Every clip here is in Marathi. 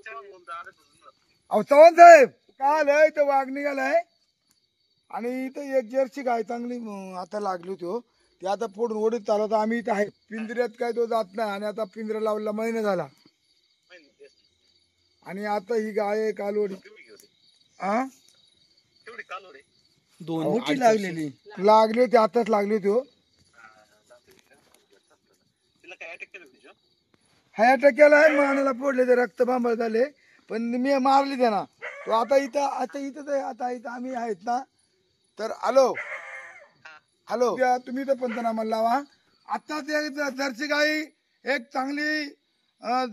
अहो चव्हाण साहेब काय आलंय तर वाघ निघालाय आणि इथं एक जर्सी गाय चांगली आता लागली होती ती आता फोडून ओढीत चालवत आम्ही इथं आहे पिंजऱ्यात काय तो जात नाही आणि आता पिंजरा लावला महिना झाला आणि आता ही गाय आहे कालवडी दोन मोठी लागलेली लागली होती आताच लागली होती हा टक्क्याला आहे मानाला फोडले ते रक्त बांबळ झाले पण मी मारली त्यांना तो आता इथं आता आम्ही आहेत ना तर हॅलो तुम्ही तर पंचनामा लावा आता ते जर्सी गाई एक चांगली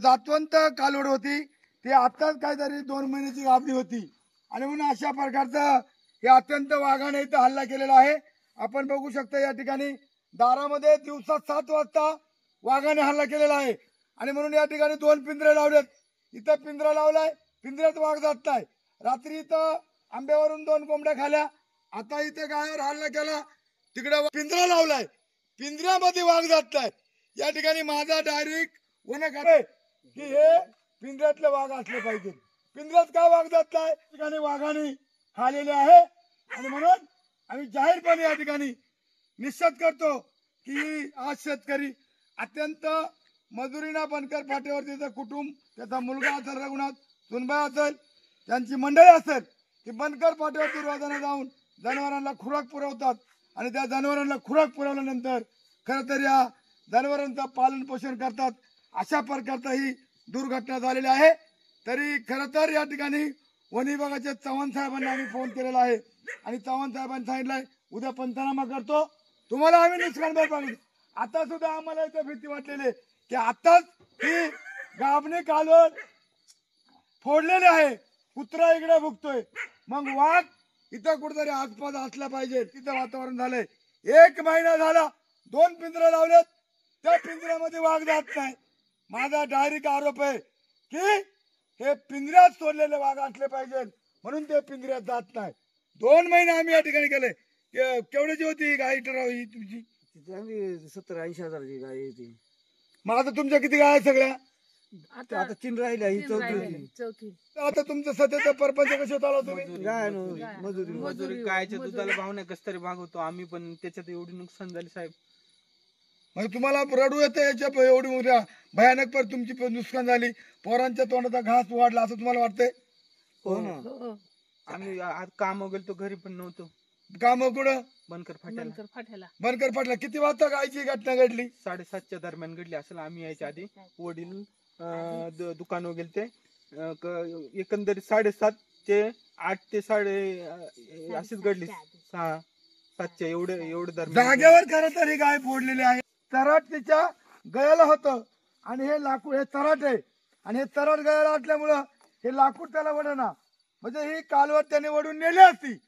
जातवंत कालवड होती ती आताच काहीतरी 2 महिन्याची गाभणी होती आणि म्हणून अशा प्रकारचा हे अत्यंत वाघाने इथं हल्ला केलेला आहे आपण बघू शकता या ठिकाणी दारामध्ये दिवसा 7 वाजता वाघाने हल्ला केलेला आहे आणि म्हणून या ठिकाणी 2 पिंजरे लावलेत इथं पिंजरा लावलाय पिंजऱ्यात वाघ जात नाही रात्री इथं आंब्यावरून 2 कोंबड्या खाल्या आता इथं गायावर हल्ला केला तिकडे पिंजरा लावलाय पिंजऱ्यामध्ये वाघ जात नाही या ठिकाणी माझा डायरेक्ट वनक आहे की हे पिंजऱ्यातले वाघ असले पाहिजे पिंजऱ्यात का वाघ जात नाही ठिकाणी वाघाने खालेले आहे आणि म्हणून आम्ही जाहीरपणे या ठिकाणी निश्चित करतो की आज शेतकरी अत्यंत मजुरीना बनकर फाट्यावर त्याचं कुटुंब त्याचा मुलगा असेल रघुनाथ सुनबाई असेल त्यांची मंडळी असेल की बनकर फाट्यावर दुर्वादाने जाऊन जनावरांना खुराक पुरवतात आणि त्या जनावरांना खुराक पुरवल्यानंतर खरं तर या जनावरांचं पालन पोषण करतात अशा प्रकारचा ही दुर्घटना झालेली आहे तरी खरं तर या ठिकाणी वन विभागाचे चव्हाण साहेबांना आम्ही फोन केलेला आहे आणि चव्हाण साहेबांनी सांगितलंय उद्या पंचनामा करतो तुम्हाला आम्ही नुकसान भरपाई आता सुद्धा आम्हाला इथं भीती वाटलेली की आताच ही गाभणे कालवड फोडलेले आहे कुत्रा इकडे भुकतोय मग वाघ इथं कुठेतरी आसपास असला पाहिजे तिथं वातावरण झालंय 1 महिना झाला 2 पिंजरे लावलेत त्या पिंजऱ्यामध्ये वाघ जात नाही माझा डायरेक्ट आरोप आहे की हे पिंजऱ्यात सोडलेले वाघ असले पाहिजे म्हणून ते पिंजऱ्यात जात नाही 2 महिने आम्ही या ठिकाणी केले केवढ्याची होती ही गाय ठराव ही तुमची 70-80 हजाराची गाय होती मग आता तुमच्या किती गाय सगळ्या आता 3 राहिल्या ही चौथी आता तुमचं सध्याचा परपंच कसे चालव तुम्ही गाय मजुरी गायच्या दुधाला भाव नाही कस तरी भागवतो आम्ही पण त्याच्यात एवढी नुकसान झाली साहेब म्हणजे तुम्हाला रडू येतं याच्या एवढी मोठ्या भयानक पर तुमची नुकसान झाली पोरांच्या तोंडाचा घास वाढला असं तुम्हाला वाटतंय हो ना आम्ही आज काम गेलो घरी पण नव्हतो काम कुठं बनकर फाट्याला किती वाजता गायची घटना घडली 7:30च्या दरम्यान घडली असेल आम्ही यायच्या आधी वडील दुकान गेलते एकंदरीत 7:30 ते 8 ते 8:30 अशीच घडली 6-7च्या एवढे दरम्यान जागेवर खरं तर ही गाय फोडलेली आहे तराट तिच्या गळ्याला होतं आणि हे लाकूड हे तराट आहे आणि हे तराट गळ्याला असल्यामुळं हे लाकूड त्याला वडना म्हणजे ही कालवड त्याने वडून नेली असती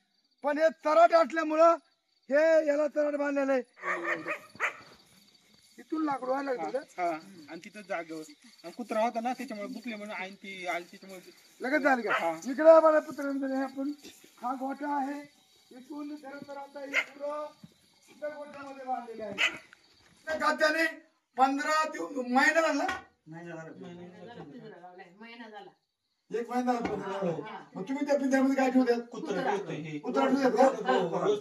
पण हे तराट असल्यामुळं हे याला तराट बांधलेलं आहे इथून लाकूड व्हायला लागतं आणि तिथं जागेवर कुत्रा होता ना त्याच्यामुळे बुकले म्हणून आई ती आली त्याच्यामुळे लगेच झालं का इकडे मला पुत्र आपण हा गोठा आहे इथून खरं तर आता हे पुरं गोठ्यामध्ये बांधलेले आहे खात्याने 15 महिना झाला 1 महिना झाला मग तुम्ही त्या पिंजऱ्यामध्ये काय ठेवतात कुत्रा ठेवतात का रोज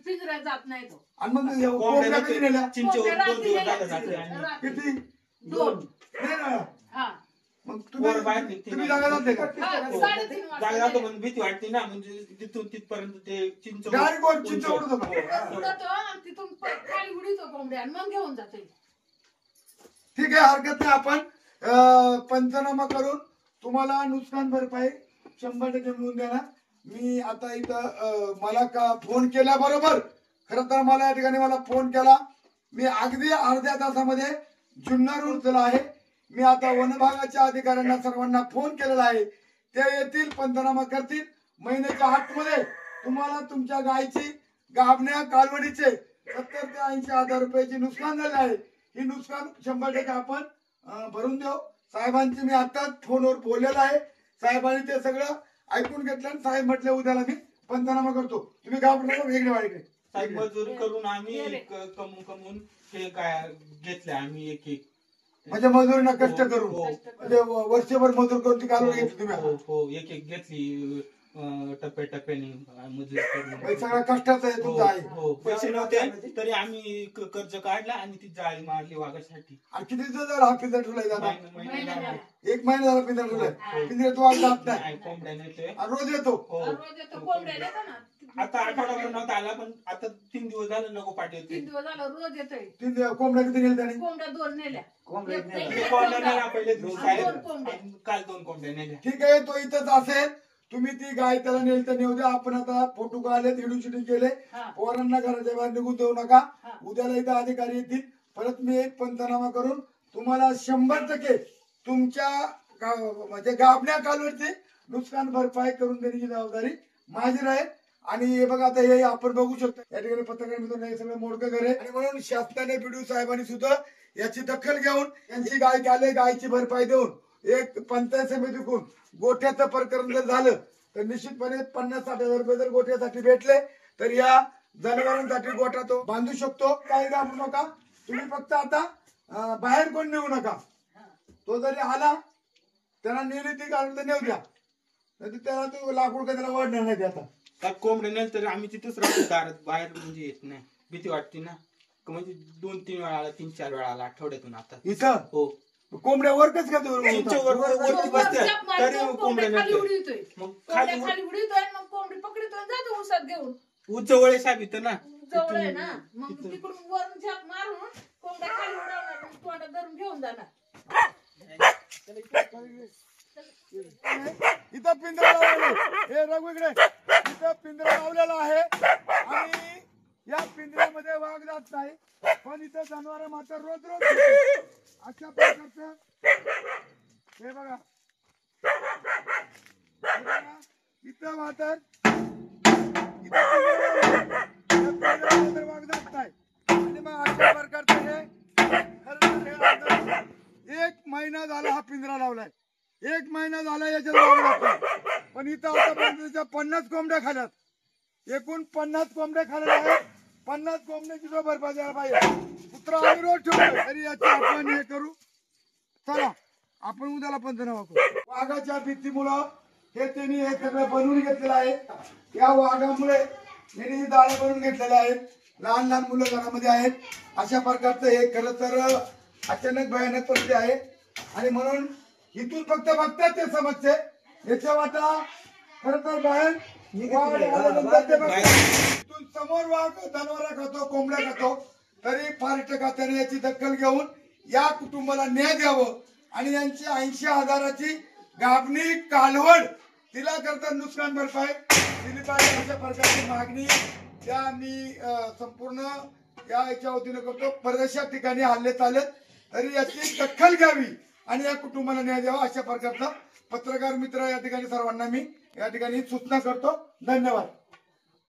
पिंजऱ्यात जात नाही तो आणि मग कोंबड्या कधी नेल्या किती 2 मग तुम्ही जागा जाते का जागा जातो पण भीती वाटते ना म्हणजे तिथून तिथपर्यंत ते चिंच डायरेक्ट चिंच उडत होता तिथून खाली उडीतो कोंबड्या मग घेऊन जाते ठीक आहे हरकत नाही आपण पंचनामा करून तुम्हाला नुकसान भरपाई 100% मिळून देणार मी आता इथं मला का फोन केल्याबरोबर खरं तर मला या ठिकाणी मला फोन केला मी अगदी अर्ध्या तासामध्ये जुन्नर उचलला आहे मी आता वनविभागाच्या अधिकाऱ्यांना सर्वांना फोन केलेला आहे ते येतील पंचनामा करतील महिन्याच्या आतमध्ये तुम्हाला तुमच्या गायची गाभण्या कालवडीचे 70 ते 80 हजार रुपयाची नुकसान झाले आहे ही नुकसान 100% आपण भरून देऊ साहेबांची मी आताच फोनवर बोललेलं आहे साहेबांनी ते सगळं ऐकून घेतलं आणि साहेब म्हटले उद्याला मी पंचनामा करतो तुम्ही गाव वेगळे वाढले साहेब मजुरी करून आम्ही कमवून हे काय घेतले आम्ही एक म्हणजे मजुरीना कष्ट करून हो. म्हणजे वर्षभर मजूर करून ती कालवड घेतली तुम्ही हो हो एक एक घेतली टप्प्याटप्प्याने मजुरी करून. म्हणजे सगळा कष्टाचा आहे तुमचा आहे. हो पैसे नव्हते तरी आम्ही कर्ज काढला आणि ती जाळी मारली वाघासाठी. आणि किती दिवस झाला हा पिंजरा ठेवलाय दादा? महिना झाला. एक महिना झाला पिंजरा ठेवलाय. पिंजऱ्यात वाघ जात नाही नाही, कोंबड्या नेते. आणि रोज येतो. हो रोज येतो कोंबड्या येतो ना. आता आठवडाभर नव्हता आला पण आता 3 दिवस झाले नको पाठी 3 दिवस झालं रोज येतोय. तीन कोंबड्या किती नेल त्याने? कोंबड्या 2 नेल्या. कोंबड्या एक नेल्या. नेल्या, कोंबड्या चौदा. नेल्या पहिले दिवशी आणि आहेत. 2 कोंबड्या. आणि काल 2 कोंबड्या नेल्या. ठीक आहे तो इथंच असेल. तुम्ही ती गाय त्याला नेल तर नेऊ द्या. आपण आता फोटो काढले व्हिडिओ शूटिंग केले. हा. पोरांना घराच्या बाहेर निघून देऊ नका. हा. उद्याला इथं अधिकारी येतील. परत मी एक पंचनामा करून तुम्हाला 100% तुमच्या म्हणजे गाबण्या कालवडची नुकसान भरपाई करून देण्याची जबाबदारी माझी राहील. आणि हे बघा आता हे आपण बघू शकतो या ठिकाणी पत्रकार मित्रांनो हे सगळं मोडकं घर आहे. आणि म्हणून शासनाने बीडीओ साहेबांनी सुद्धा याची दखल घेऊन यांची गाय घाले गायची भरपाई देऊन एक पंचायत समितीकडून गोठ्याचं प्रकरण जर झालं तर निश्चितपणे 50-60 हजार रुपये जर गोठ्यासाठी भेटले तर या जनावरांसाठी गोठा तो बांधू शकतो. काही घाबरू नका. तुम्ही फक्त आता बाहेर कोण नेऊ नका. तो जरी आला त्याला नेली ती काढून तर नेऊ द्या. नाही त्याला तो लाकूड का त्याला वाढणार नाही ते आता. का कोंबड्या नेल तर आम्ही तिथंच राहतो दारात बाहेर म्हणजे येत नाही. भीती वाटते ना. म्हणजे 2-3 वेळा आला 3-4 वेळा आला आठवड्यातून आता. इथं हो कोंबड्या वरच का चिंचेवर वरती वरती बसतात मारतो, तरी कोंबड्या कोंबड्या खाली नेते. उडीतोय. मग कोंबड्या खाली उडीतोय मग कोंबडी पकडतोय आणि जातो उसात घेऊन. उजवळे साहेब इथं ना. जवळ आहे ना मग तिकडून वरून झाप मारून कोंबड्या खाली उडवणार आणि तोंडात धरून घेऊन जाणार. इथं पिंजरा लावलेला हे रघु इकडे इथं पिंजरा लावलेला आहे. आणि या पिंजऱ्यामध्ये वाघ जात नाही. पण इथं जनावर मात्र रोज रोज येतात. अशा प्रकारचं हे बघा इथं मात्र वाघ जात नाही. आणि मग अशा प्रकारचं हे खरं तर हे आता 1 महिना झाला हा पिंजरा लावलाय. 1 महिना झाला याच्यात वाघ जात नाही. पण इथं आतापर्यंत 50 कोंबड्या खाल्यात. एकूण 50 कोंबड्या खाल्ल्या आहेत. 50 कोंबड्याची जो भरपाई द्यायला पाहिजे. कुत्रा आम्ही रोज ठेवतो तरी याची आपण हे करू. चला आपण उद्याला पंचनामा करू. वाघाच्या भीतीमुळं हे त्यांनी हे सगळं बनवून घेतलेलं आहे. या वाघामुळे यांनी जाळे बनवून घेतलेले आहेत. लहान लहान मुलं घरामध्ये आहेत. अशा प्रकारचं हे खरं तर अचानक भयानक परिस्थिती आहे. आणि म्हणून इथून फक्त बघतात ते समजते याच्या वाटा खरं तर बाहेर वाघ आल्यानंतर ते बघतात. इथून समोर वाघ जनावरा खातो कोंबड्या खातो तरी फॉरेस्ट खात्याने याची दखल घेऊन या कुटुंबाला न्याय द्यावं आणि यांची 80,000ची गाभणी कालवड तिला करता नुकसान भरपाई दिली पाहिजे अशा प्रकारची मागणी त्या मी संपूर्ण या याच्या वतीने करतो. बऱ्याचशा ठिकाणी हल्ले चालत तरी याची दखल घ्यावी आणि या कुटुंबाला न्याय द्यावा अशा प्रकारचा पत्रकार मित्र या ठिकाणी सर्वांना मी या ठिकाणी सूचना करतो. धन्यवाद.